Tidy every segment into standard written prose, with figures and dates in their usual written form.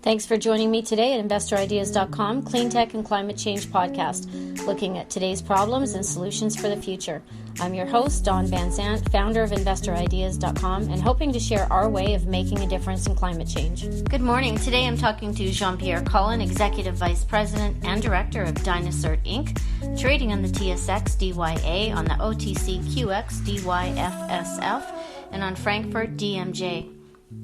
Thanks for joining me today at InvestorIdeas.com, Cleantech and Climate Change podcast, looking at today's problems and solutions for the future. I'm your host, Dawn Van Zandt, founder of InvestorIdeas.com, and hoping to share our way of making a difference in climate change. Good morning. Today I'm talking to Jean-Pierre Collin, Executive Vice President and Director of dynaCERT Inc., trading on the TSX DYA, on the OTC QX DYFSF, and on Frankfurt DMJ.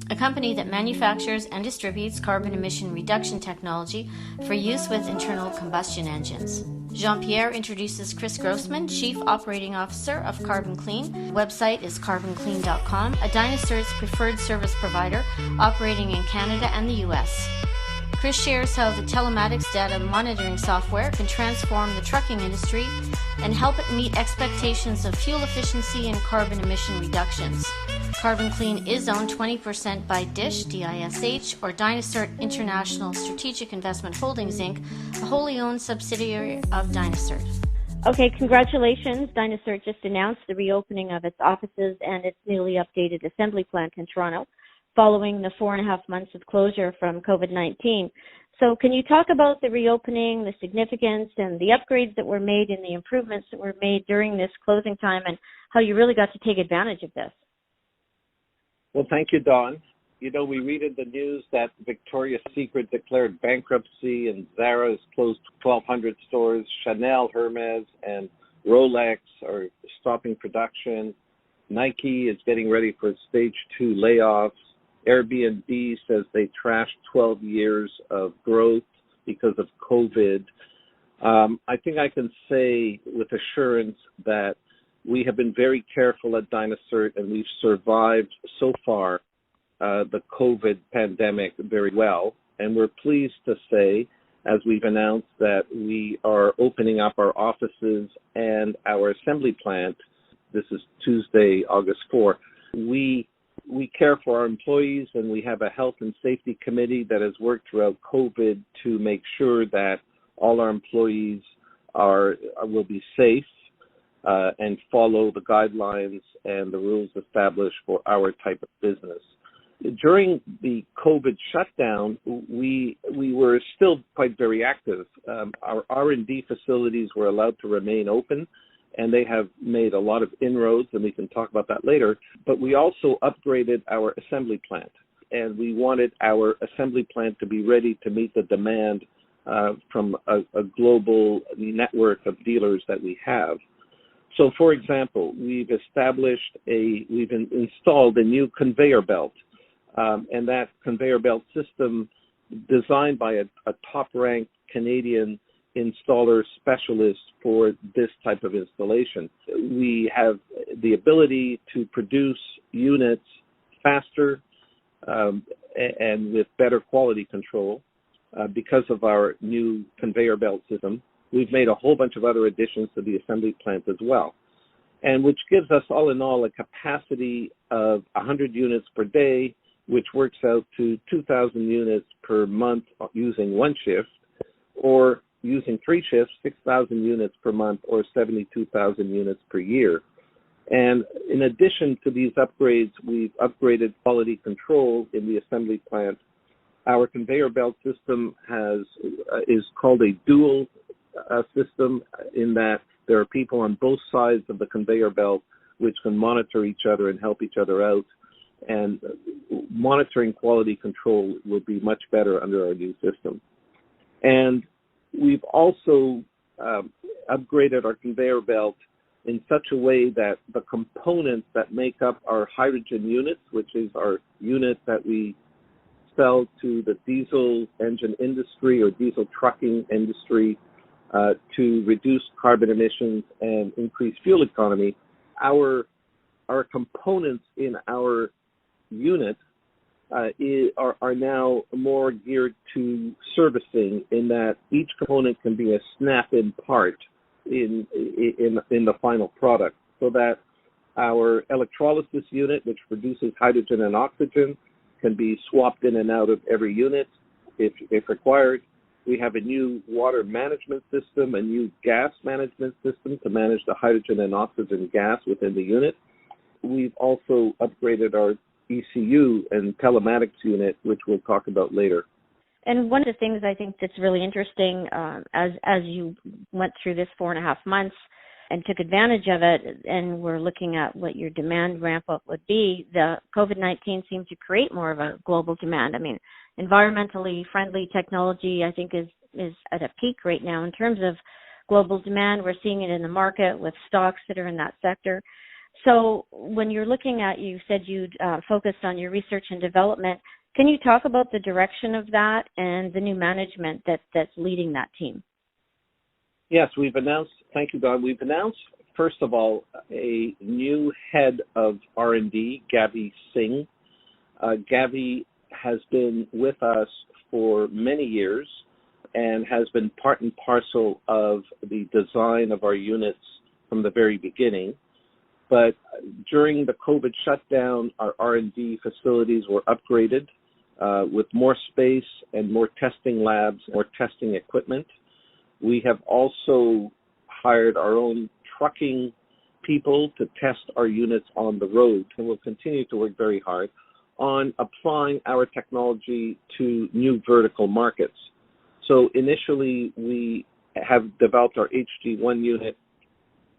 A company that manufactures and distributes carbon emission reduction technology for use with internal combustion engines. Jean-Pierre introduces Chris Grossman, Chief Operating Officer of Carbon Clean. Website is carbonclean.com, a dynaCERT's preferred service provider operating in Canada and the US. Chris shares how the Telematics data monitoring software can transform the trucking industry and help it meet expectations of fuel efficiency and carbon emission reductions. Carbon Clean is owned 20% by DISH, D-I-S-H, or dynaCERT International Strategic Investment Holdings, Inc., a wholly owned subsidiary of dynaCERT. Okay, congratulations. dynaCERT just announced the reopening of its offices and its newly updated assembly plant in Toronto, following the 4.5 months of closure from COVID-19. So can you talk about the reopening, the significance, and the upgrades that were made and the improvements that were made during this closing time, and how you really got to take advantage of this? Well, thank you, Dawn. You know, we read in the news that Victoria's Secret declared bankruptcy and Zara has closed 1,200 stores. Chanel, Hermes, and Rolex are stopping production. Nike is getting ready for stage 2 layoffs. Airbnb says they trashed 12 years of growth because of COVID. I think I can say with assurance that we have been very careful at dynaCERT, and we've survived so far the COVID pandemic very well. And we're pleased to say, as we've announced, that we are opening up our offices and our assembly plant. This is Tuesday, August 4. We care for our employees, and we have a health and safety committee that has worked throughout COVID to make sure that all our employees will be safe and follow the guidelines and the rules established for our type of business. During the COVID shutdown, we were still quite very active. Our R&D facilities were allowed to remain open, and they have made a lot of inroads, and we can talk about that later. But we also upgraded our assembly plant, and we wanted our assembly plant to be ready to meet the demand from a global network of dealers that we have. So, for example, we've installed a new conveyor belt, and that conveyor belt system, designed by a top-ranked Canadian installer specialist for this type of installation. We have the ability to produce units faster and with better quality control because of our new conveyor belt system. We've made a whole bunch of other additions to the assembly plant as well, and which gives us all in all a capacity of 100 units per day, which works out to 2,000 units per month using one shift, or using 3 shifts, 6,000 units per month, or 72,000 units per year. And in addition to these upgrades, we've upgraded quality control in the assembly plant. Our conveyor belt system is called a dual system, in that there are people on both sides of the conveyor belt which can monitor each other and help each other out. And monitoring quality control will be much better under our new system. And we've also upgraded our conveyor belt in such a way that the components that make up our hydrogen units, which is our unit that we sell to the diesel engine industry or diesel trucking industry to reduce carbon emissions and increase fuel economy, our components in our unit are now more geared to servicing, in that each component can be a snap-in part in the final product, so that our electrolysis unit, which produces hydrogen and oxygen, can be swapped in and out of every unit if required. We have a new water management system, a new gas management system to manage the hydrogen and oxygen gas within the unit. We've also upgraded our ECU and telematics unit, which we'll talk about later. And one of the things I think that's really interesting as you went through this 4.5 months and took advantage of it, and we're looking at what your demand ramp up would be, the COVID-19 seemed to create more of a global demand. I mean, environmentally friendly technology, I think, is at a peak right now in terms of global demand. We're seeing it in the market with stocks that are in that sector. So when you're looking at, you said you'd focused on your research and development. Can you talk about the direction of that and the new management that's leading that team? Yes, we've announced, thank you, Don. We've announced, first of all, a new head of R&D, Gavi Singh. Gavi has been with us for many years and has been part and parcel of the design of our units from the very beginning. But during the COVID shutdown, our R&D facilities were upgraded with more space and more testing labs, more testing equipment. We have also hired our own trucking people to test our units on the road, and we'll continue to work very hard on applying our technology to new vertical markets. So initially, we have developed our HD1 unit,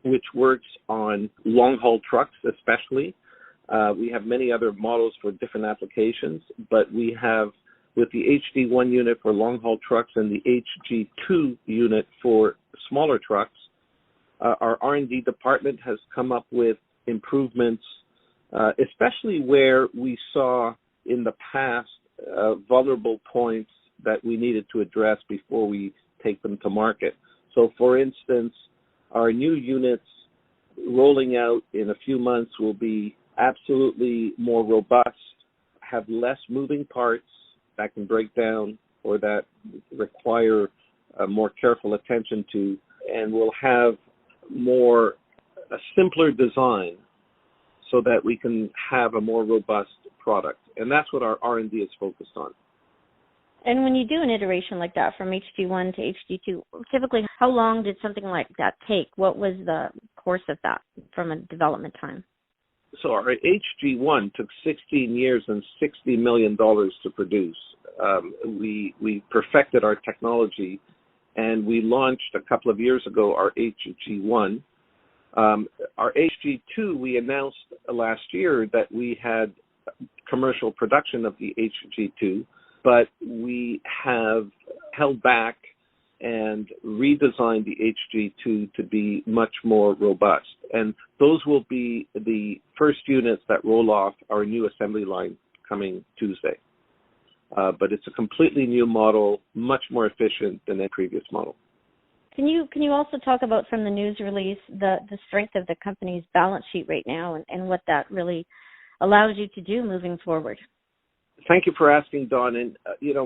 which works on long-haul trucks especially. We have many other models for different applications, but we have, with the HD1 unit for long-haul trucks and the HG2 unit for smaller trucks, our R&D department has come up with improvements, especially where we saw in the past vulnerable points that we needed to address before we take them to market. So, for instance, our new units rolling out in a few months will be absolutely more robust, have less moving parts that can break down or that require more careful attention to, and will have a simpler design so that we can have a more robust product. And that's what our R&D is focused on. And when you do an iteration like that from HD1 to HD2, typically how long did something like that take? What was the course of that from a development time? So our HG1 took 16 years and $60 million to produce. We perfected our technology, and we launched a couple of years ago our HG1. Our HG2, we announced last year that we had commercial production of the HG2, but we have held back and redesigned the HG2 to be much more robust. And those will be the first units that roll off our new assembly line coming Tuesday. But it's a completely new model, much more efficient than the previous model. Can you also talk about, from the news release, the strength of the company's balance sheet right now and what that really allows you to do moving forward? Thank you for asking, Dawn. And,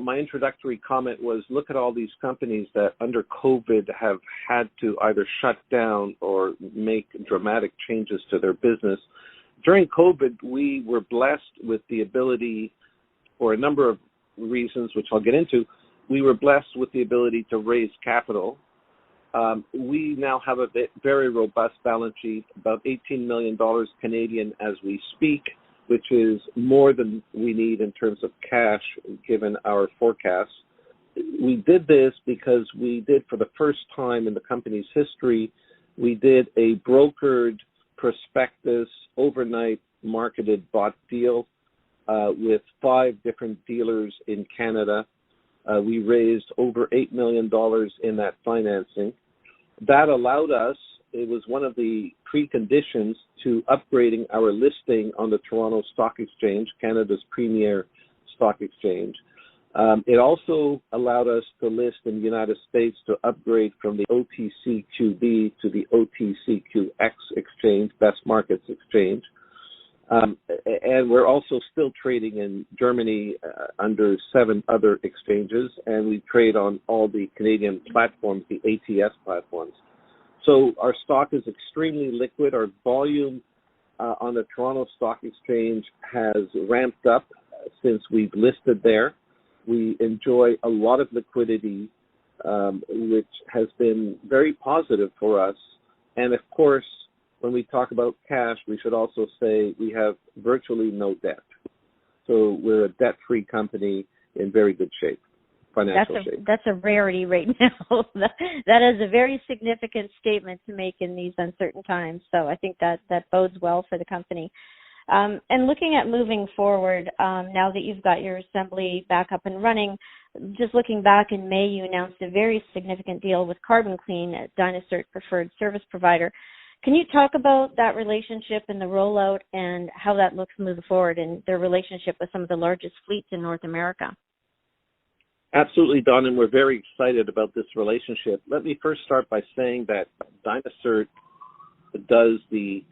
my introductory comment was, look at all these companies that under COVID have had to either shut down or make dramatic changes to their business. During COVID, we were blessed with the ability, for a number of reasons, which I'll get into, we were blessed with the ability to raise capital. We now have a very robust balance sheet, about $18 million Canadian as we speak, which is more than we need in terms of cash given our forecasts. We did this because we did, for the first time in the company's history, we did a brokered prospectus overnight marketed bought deal with 5 different dealers in Canada. We raised over $8 million in that financing. That allowed us, it was one of the preconditions to upgrading our listing on the Toronto Stock Exchange, Canada's premier stock exchange. It also allowed us to list in the United States to upgrade from the OTCQB to the OTCQX exchange, Best Markets Exchange. And we're also still trading in Germany under 7 other exchanges, and we trade on all the Canadian platforms, the ATS platforms. So our stock is extremely liquid. Our volume on the Toronto Stock Exchange has ramped up since we've listed there. We enjoy a lot of liquidity, which has been very positive for us. And of course, when we talk about cash, we should also say we have virtually no debt. So we're a debt-free company in very good shape financial shape. That's a rarity right now. That is a very significant statement to make in these uncertain times. So I think that bodes well for the company. And looking at moving forward, now that you've got your assembly back up and running, just looking back in May, you announced a very significant deal with Carbon Clean, a dynaCERT preferred service provider. Can you talk about that relationship and the rollout and how that looks moving forward and their relationship with some of the largest fleets in North America? Absolutely, Don, and we're very excited about this relationship. Let me first start by saying that dynaCERT does the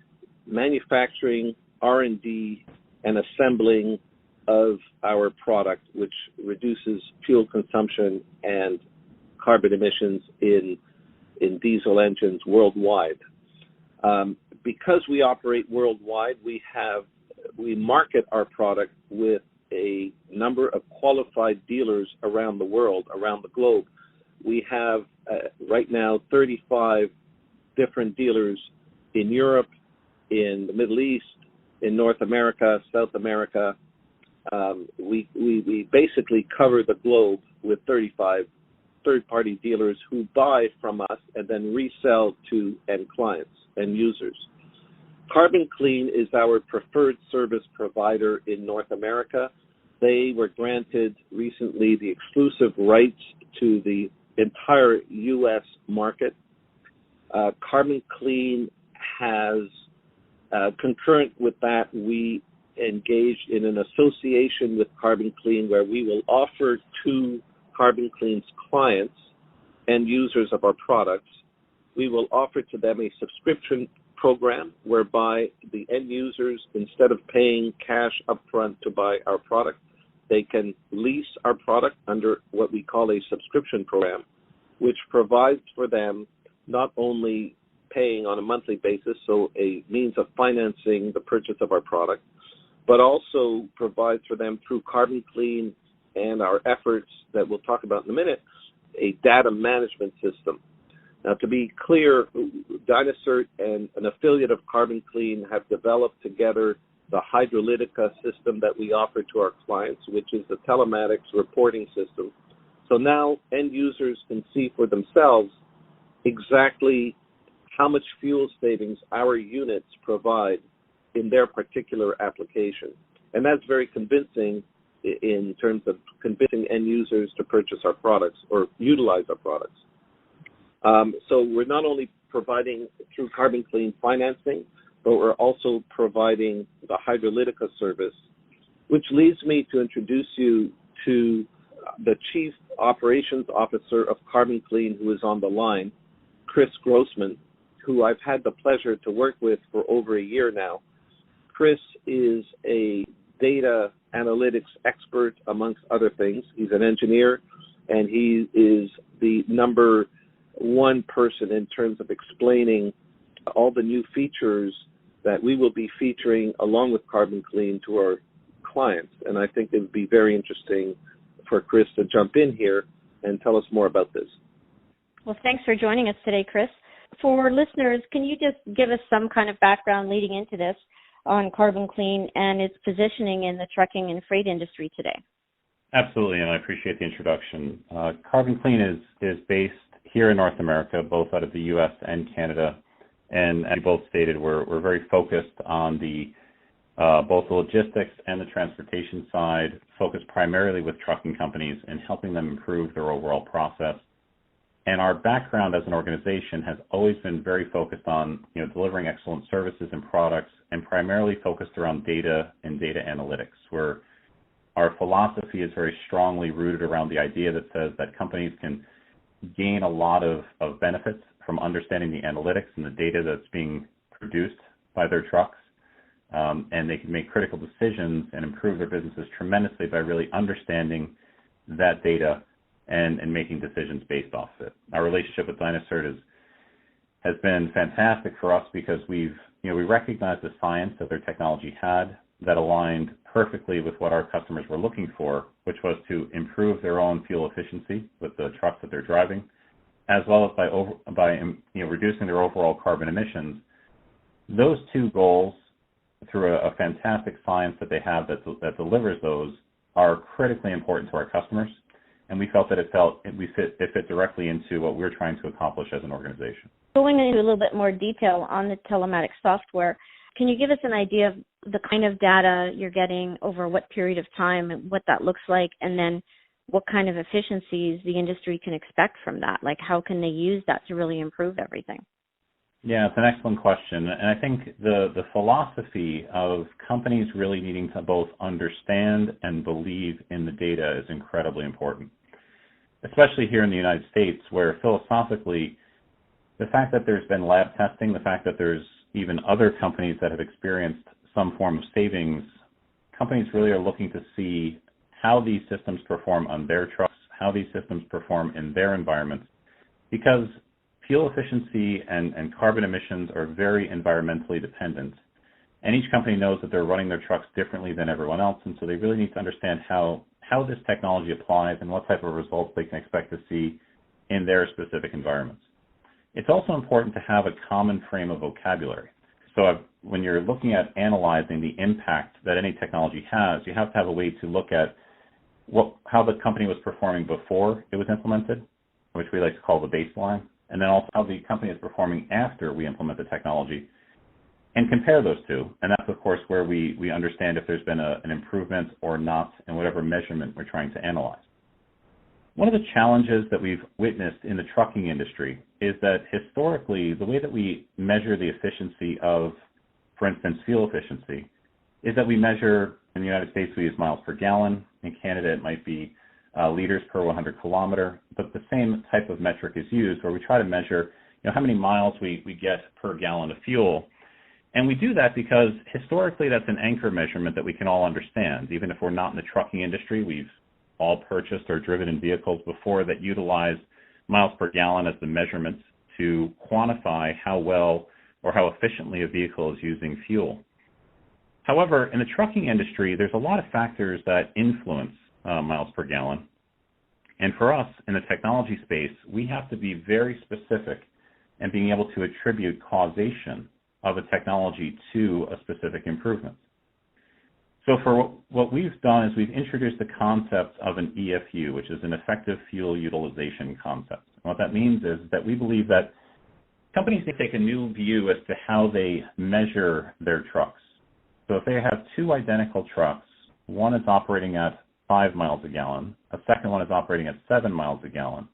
manufacturing, R&D, and assembling of our product, which reduces fuel consumption and carbon emissions in diesel engines worldwide. Because we operate worldwide, we market our product with a number of qualified dealers around the world, around the globe. We have right now 35 different dealers in Europe, in the Middle East, in North America, South America. We basically cover the globe with 35 third-party dealers who buy from us and then resell to end clients and users. Carbon Clean is our preferred service provider in North America. They were granted recently the exclusive rights to the entire U.S. market. Carbon Clean has, concurrent with that, we engaged in an association with Carbon Clean where we will offer to Carbon Clean's clients and users of our products, we will offer to them a subscription program whereby the end users, instead of paying cash upfront to buy our product, they can lease our product under what we call a subscription program, which provides for them not only paying on a monthly basis, so a means of financing the purchase of our product, but also provides for them through Carbon Clean and our efforts that we'll talk about in a minute, a data management system. Now, to be clear, dynaCERT and an affiliate of Carbon Clean have developed together the Hydrolytica system that we offer to our clients, which is the Telematics reporting system. So now end users can see for themselves exactly how much fuel savings our units provide in their particular application. And that's very convincing in terms of convincing end users to purchase our products or utilize our products. So we're not only providing through Carbon Clean financing, but we're also providing the Hydrolytica service, which leads me to introduce you to the Chief Operations Officer of Carbon Clean, who is on the line, Chris Grossman, who I've had the pleasure to work with for over a year now. Chris is a data analytics expert, amongst other things. He's an engineer, and he is the number one person in terms of explaining all the new features that we will be featuring along with Carbon Clean to our clients. And I think it would be very interesting for Chris to jump in here and tell us more about this. Well, thanks for joining us today, Chris. For listeners, can you just give us some kind of background leading into this on Carbon Clean and its positioning in the trucking and freight industry today? Absolutely, and I appreciate the introduction. Carbon Clean is based here in North America, both out of the U.S. and Canada. And as you both stated, we're very focused on the both the logistics and the transportation side, focused primarily with trucking companies and helping them improve their overall process. And our background as an organization has always been very focused on, delivering excellent services and products, and primarily focused around data and data analytics, where our philosophy is very strongly rooted around the idea that says that companies can gain a lot of benefits from understanding the analytics and the data that's being produced by their trucks, and they can make critical decisions and improve their businesses tremendously by really understanding that data and making decisions based off of it. Our relationship with dynaCERT has been fantastic for us because we recognized the science that their technology had that aligned perfectly with what our customers were looking for, which was to improve their own fuel efficiency with the trucks that they're driving, as well as by reducing their overall carbon emissions. Those two goals, through a fantastic science that they have that delivers those, are critically important to our customers. And we felt that it fit directly into what we're trying to accomplish as an organization. Going into a little bit more detail on the telematics software, can you give us an idea of the kind of data you're getting over what period of time and what that looks like, and then what kind of efficiencies the industry can expect from that? Like, how can they use that to really improve everything? Yeah, it's an excellent question. And I think the philosophy of companies really needing to both understand and believe in the data is incredibly important, especially here in the United States, where philosophically, the fact that there's been lab testing, the fact that there's even other companies that have experienced some form of savings, companies really are looking to see how these systems perform on their trucks, how these systems perform in their environments, because fuel efficiency and carbon emissions are very environmentally dependent. And each company knows that they're running their trucks differently than everyone else, and so they really need to understand how this technology applies and what type of results they can expect to see in their specific environments. It's also important to have a common frame of vocabulary. So when you're looking at analyzing the impact that any technology has, you have to have a way to look at how the company was performing before it was implemented, which we like to call the baseline, and then also how the company is performing after we implement the technology, and compare those two. And that's, of course, where we understand if there's been an improvement or not in whatever measurement we're trying to analyze. One of the challenges that we've witnessed in the trucking industry is that historically, the way that we measure the efficiency of, for instance, fuel efficiency, is that we measure, in the United States, we use miles per gallon. In Canada, it might be liters per 100 kilometer, but the same type of metric is used where we try to measure how many miles we get per gallon of fuel. And we do that because historically that's an anchor measurement that we can all understand. Even if we're not in the trucking industry, we've all purchased or driven in vehicles before that utilize miles per gallon as the measurement to quantify how well or how efficiently a vehicle is using fuel. However, in the trucking industry, there's a lot of factors that influence miles per gallon. And for us in the technology space, we have to be very specific in being able to attribute causation of a technology to a specific improvement. So for what we've done is we've introduced the concept of an EFU, which is an effective fuel utilization concept. And what that means is that we believe that companies need to take a new view as to how they measure their trucks. So if they have two identical trucks, one is operating at 5 miles a gallon, a second one is operating at 7 miles a gallon,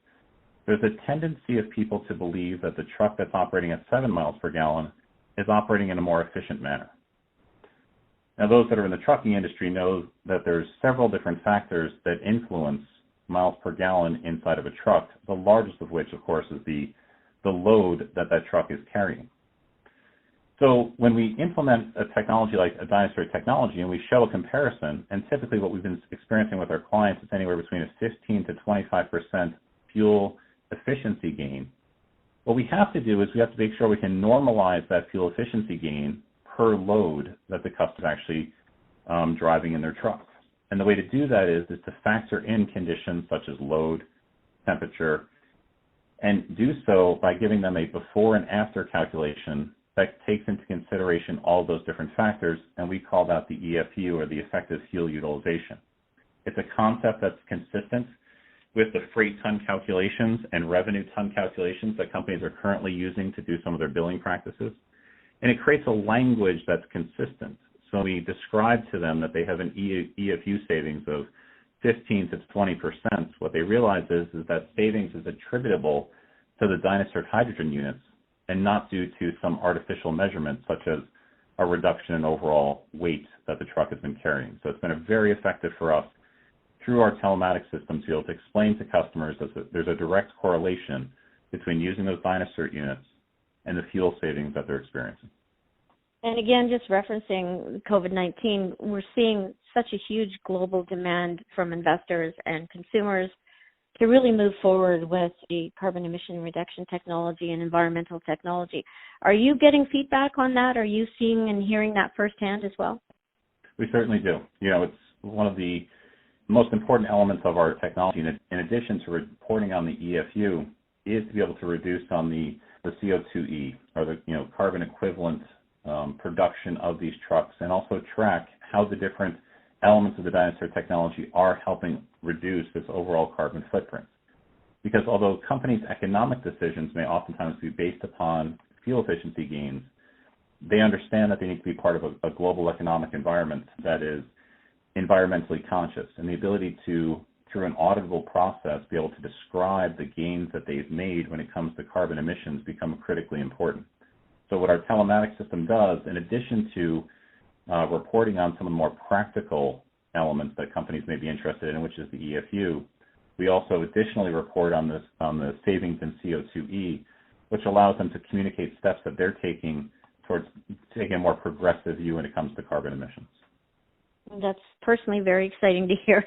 there's a tendency of people to believe that the truck that's operating at 7 miles per gallon is operating in a more efficient manner. Now, those that are in the trucking industry know that there's several different factors that influence miles per gallon inside of a truck, the largest of which, of course, is the load that truck is carrying. So when we implement a technology like a dynaCERT technology and we show a comparison, and typically what we've been experiencing with our clients is anywhere between a 15 to 25% fuel efficiency gain, what we have to do is we have to make sure we can normalize that fuel efficiency gain per load that the customer is actually driving in their truck. And the way to do that is to factor in conditions such as load, temperature, and do so by giving them a before and after calculation that takes into consideration all those different factors, and we call that the EFU, or the effective fuel utilization. It's a concept that's consistent with the freight ton calculations and revenue ton calculations that companies are currently using to do some of their billing practices. And it creates a language that's consistent. So we describe to them that they have an EFU savings of 15 to 20%. What they realize is that savings is attributable to the dynaCERT hydrogen units and not due to some artificial measurement such as a reduction in overall weight that the truck has been carrying. So it's been very effective for us through our telematics system to be able to explain to customers that there's a direct correlation between using those dynaCERT units and the fuel savings that they're experiencing. And again, just referencing COVID-19, we're seeing such a huge global demand from investors and consumers to really move forward with the carbon emission reduction technology and environmental technology. Are you getting feedback on that? Are you seeing and hearing that firsthand as well? We certainly do. It's one of the most important elements of our technology, in addition to reporting on the EFU, is to be able to reduce on the CO2e, or the carbon equivalent production of these trucks, and also track how the different elements of the dynaCERT technology are helping reduce this overall carbon footprint. Because although companies' economic decisions may oftentimes be based upon fuel efficiency gains, they understand that they need to be part of a global economic environment that is environmentally conscious, and the ability to, through an auditable process, be able to describe the gains that they've made when it comes to carbon emissions become critically important. So what our telematics system does, in addition to reporting on some of the more practical elements that companies may be interested in, which is the EFU, we also additionally report on the savings in CO2e, which allows them to communicate steps that they're taking towards taking a more progressive view when it comes to carbon emissions. That's personally very exciting to hear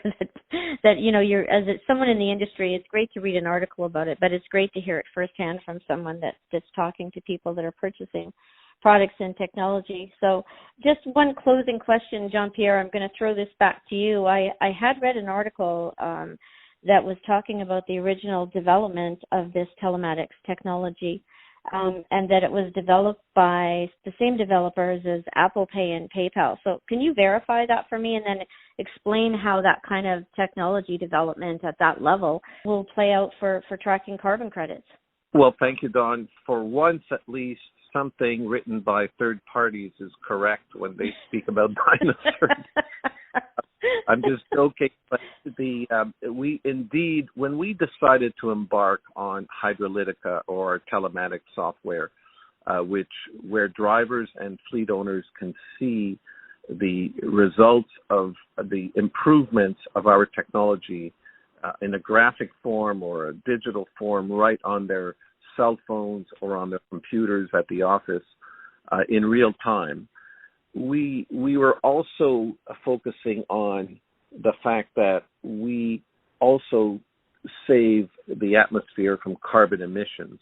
that you're, as someone in the industry, it's great to read an article about it, but it's great to hear it firsthand from someone that's talking to people that are purchasing products and technology. So just one closing question, Jean-Pierre, I'm going to throw this back to you. I had read an article that was talking about the original development of this telematics technology, and that it was developed by the same developers as Apple Pay and PayPal. So can you verify that for me and then explain how that kind of technology development at that level will play out for tracking carbon credits? Well, thank you, Dawn. For once, at least, something written by third parties is correct when they speak about dynaCERT. I'm just joking, but we indeed, when we decided to embark on Hydrolytica or telematics software, where drivers and fleet owners can see the results of the improvements of our technology in a graphic form or a digital form right on their cell phones or on their computers at the office in real time, we were also focusing on the fact that we also save the atmosphere from carbon emissions.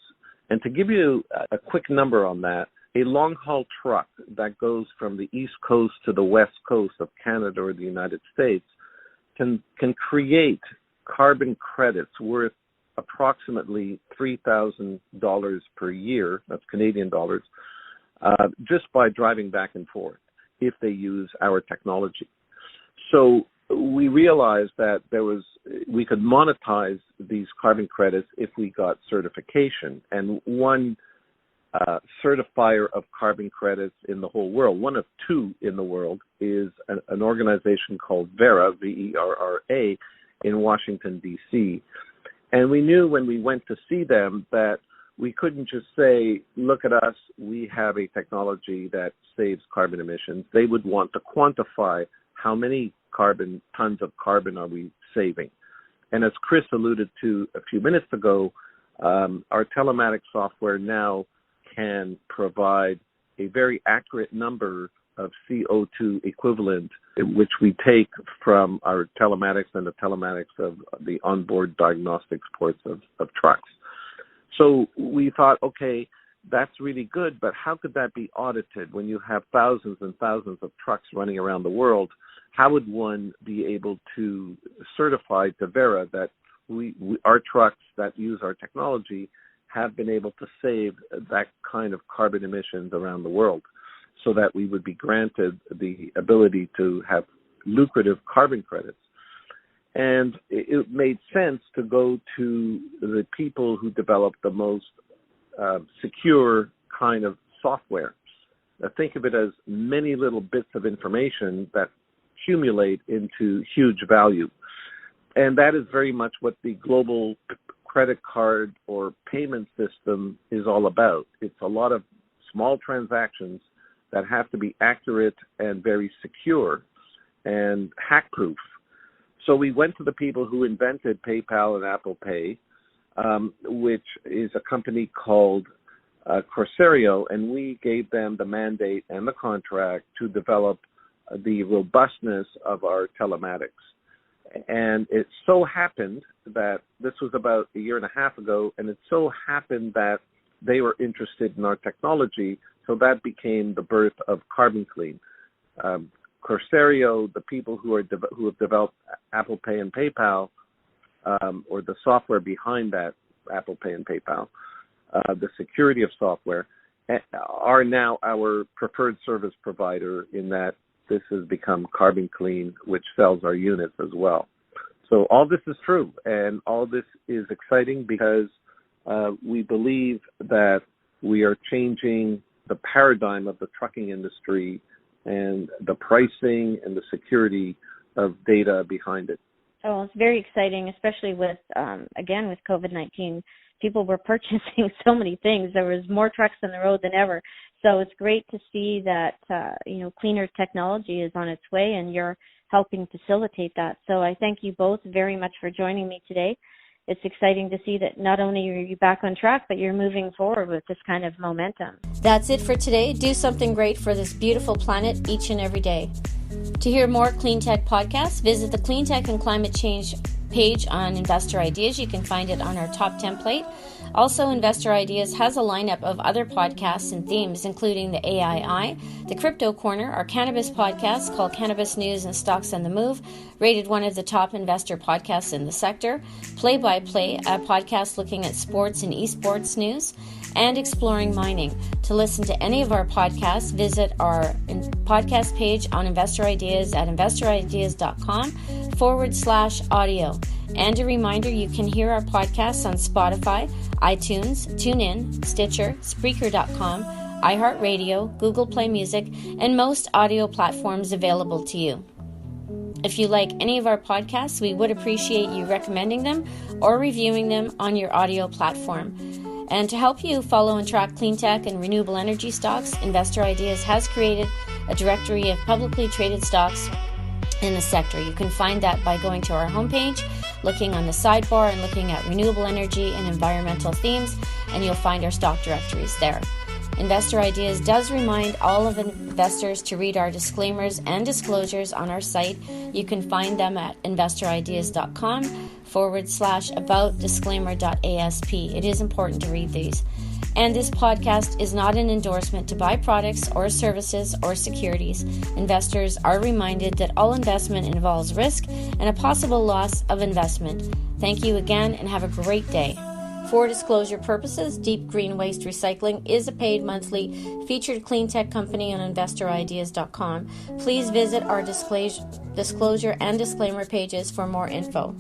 And to give you a quick number on that, a long-haul truck that goes from the East Coast to the West Coast of Canada or the United States can create carbon credits worth approximately $3,000 per year, that's Canadian dollars, just by driving back and forth if they use our technology. So we realized that we could monetize these carbon credits if we got certification. And one certifier of carbon credits in the whole world, one of two in the world, is an organization called Verra, V-E-R-R-A, in Washington, D.C. And we knew when we went to see them that we couldn't just say, look at us, we have a technology that saves carbon emissions. They would want to quantify how many tons of carbon are we saving. And as Chris alluded to a few minutes ago, our telematics software now can provide a very accurate number of CO2 equivalent, which we take from our telematics and the telematics of the onboard diagnostics ports of trucks. So we thought, okay, that's really good, but how could that be audited when you have thousands and thousands of trucks running around the world? How would one be able to certify to Verra that our trucks that use our technology have been able to save that kind of carbon emissions around the world, so that we would be granted the ability to have lucrative carbon credits? And it made sense to go to the people who develop the most secure kind of software. Think of it as many little bits of information that accumulate into huge value. And that is very much what the global credit card or payment system is all about. It's a lot of small transactions that have to be accurate and very secure and hack-proof. So we went to the people who invented PayPal and Apple Pay, which is a company called Corsario, and we gave them the mandate and the contract to develop the robustness of our telematics. And it so happened that this was about a year and a half ago, and it so happened that they were interested in our technology, so that became the birth of Carbon Clean. Corsario, the people who have developed Apple Pay and PayPal, or the software behind that, Apple Pay and PayPal, the security of software, are now our preferred service provider in that this has become Carbon Clean, which sells our units as well. So all this is true, and all this is exciting because we believe that we are changing the paradigm of the trucking industry and the pricing and the security of data behind it. Oh, it's very exciting, especially with, again, with COVID-19. People were purchasing so many things. There was more trucks on the road than ever. So it's great to see that, cleaner technology is on its way, and you're helping facilitate that. So I thank you both very much for joining me today. It's exciting to see that not only are you back on track, but you're moving forward with this kind of momentum. That's it for today. Do something great for this beautiful planet each and every day. To hear more Cleantech podcasts, visit the Cleantech and Climate Change page on Investor Ideas. You can find it on our top template. Also, Investor Ideas has a lineup of other podcasts and themes, including the AII, the Crypto Corner, our cannabis podcast called Cannabis News and Stocks on the Move, rated one of the top investor podcasts in the sector, Play by Play, a podcast looking at sports and esports news, and Exploring Mining. To listen to any of our podcasts, visit our podcast page on Investor Ideas at investorideas.com/audio. And a reminder, you can hear our podcasts on Spotify, iTunes, TuneIn, Stitcher, Spreaker.com, iHeartRadio, Google Play Music, and most audio platforms available to you. If you like any of our podcasts, we would appreciate you recommending them or reviewing them on your audio platform. And to help you follow and track clean tech and renewable energy stocks, Investor Ideas has created a directory of publicly traded stocks in the sector. You can find that by going to our homepage, looking on the sidebar and looking at renewable energy and environmental themes, and you'll find our stock directories there. Investor Ideas does remind all of investors to read our disclaimers and disclosures on our site. You can find them at investorideas.com/about-disclaimer.asp. It is important to read these. And this podcast is not an endorsement to buy products or services or securities. Investors are reminded that all investment involves risk and a possible loss of investment. Thank you again and have a great day. For disclosure purposes, Deep Green Waste Recycling is a paid monthly featured clean tech company on investorideas.com. Please visit our disclosure and disclaimer pages for more info.